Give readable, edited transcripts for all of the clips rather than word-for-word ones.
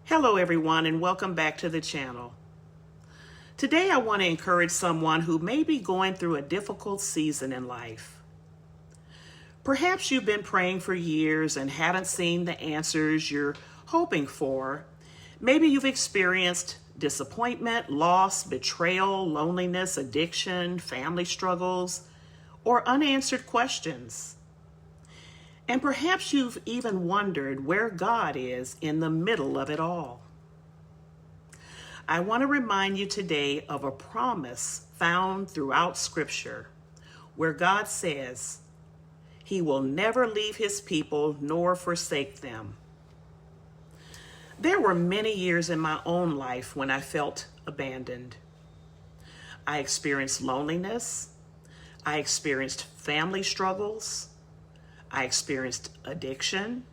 Hello everyone, and welcome back to the channel. Today I want to encourage someone who may be going through a difficult season in life. Perhaps you've been praying for years and haven't seen the answers you're hoping for. Maybe you've experienced disappointment, loss, betrayal, loneliness, addiction, family struggles, or unanswered questions. And perhaps you've even wondered where God is in the middle of it all. I want to remind you today of a promise found throughout Scripture where God says He will never leave His people nor forsake them. There were many years in my own life when I felt abandoned. I experienced loneliness. I experienced family struggles. I experienced addiction.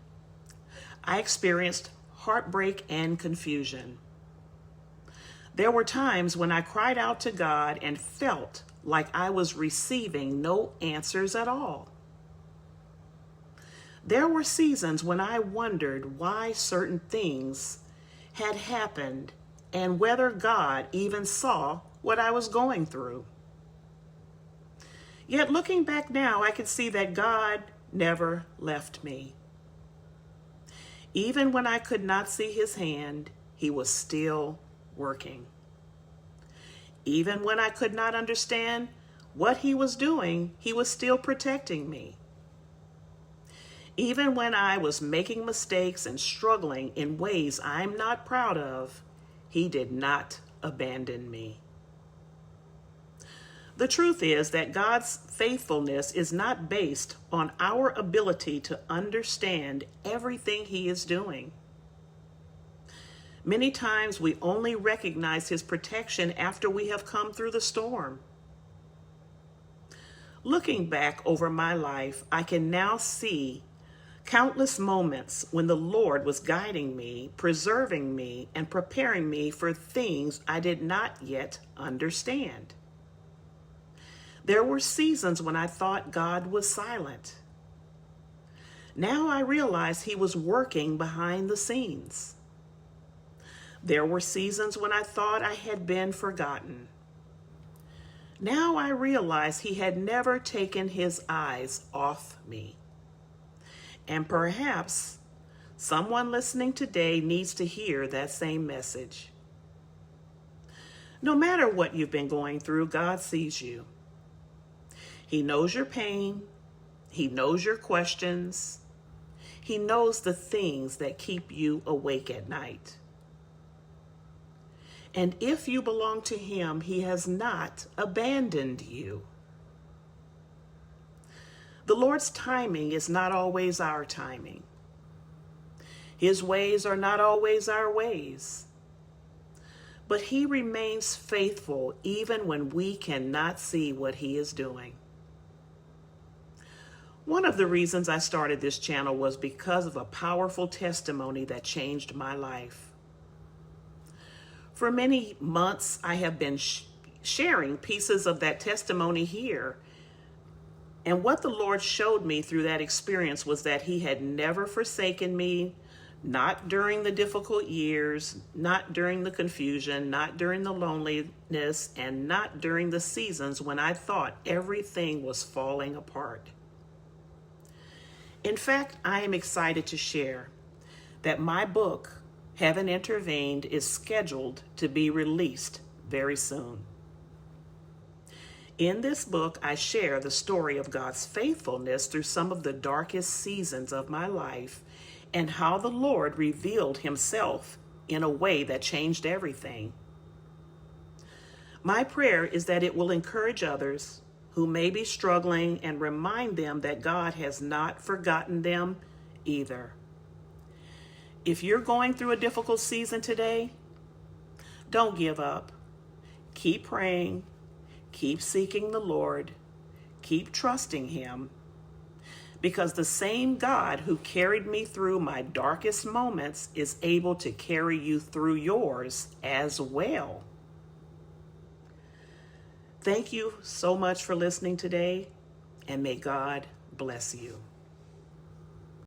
I experienced heartbreak and confusion. There were times when I cried out to God and felt like I was receiving no answers at all. There were seasons when I wondered why certain things had happened and whether God even saw what I was going through. Yet looking back now, I can see that God never left me. Even when I could not see His hand, He was still working. Even when I could not understand what He was doing, He was still protecting me. Even when I was making mistakes and struggling in ways I'm not proud of, He did not abandon me. The truth is that God's faithfulness is not based on our ability to understand everything He is doing. Many times we only recognize His protection after we have come through the storm. Looking back over my life, I can now see countless moments when the Lord was guiding me, preserving me, and preparing me for things I did not yet understand. There were seasons when I thought God was silent. Now I realize He was working behind the scenes. There were seasons when I thought I had been forgotten. Now I realize He had never taken His eyes off me. And perhaps someone listening today needs to hear that same message. No matter what you've been going through, God sees you. He knows your pain. He knows your questions. He knows the things that keep you awake at night. And if you belong to Him, He has not abandoned you. The Lord's timing is not always our timing. His ways are not always our ways. But He remains faithful even when we cannot see what He is doing. One of the reasons I started this channel was because of a powerful testimony that changed my life. For many months, I have been sharing pieces of that testimony here. And what the Lord showed me through that experience was that He had never forsaken me, not during the difficult years, not during the confusion, not during the loneliness, and not during the seasons when I thought everything was falling apart. In fact, I am excited to share that my book, Heaven Intervened, is scheduled to be released very soon. In this book, I share the story of God's faithfulness through some of the darkest seasons of my life and how the Lord revealed Himself in a way that changed everything. My prayer is that it will encourage others who may be struggling and remind them that God has not forgotten them either. If you're going through a difficult season today, don't give up. Keep praying. Keep seeking the Lord. Keep trusting Him. Because the same God who carried me through my darkest moments is able to carry you through yours as well. Thank you so much for listening today, and may God bless you.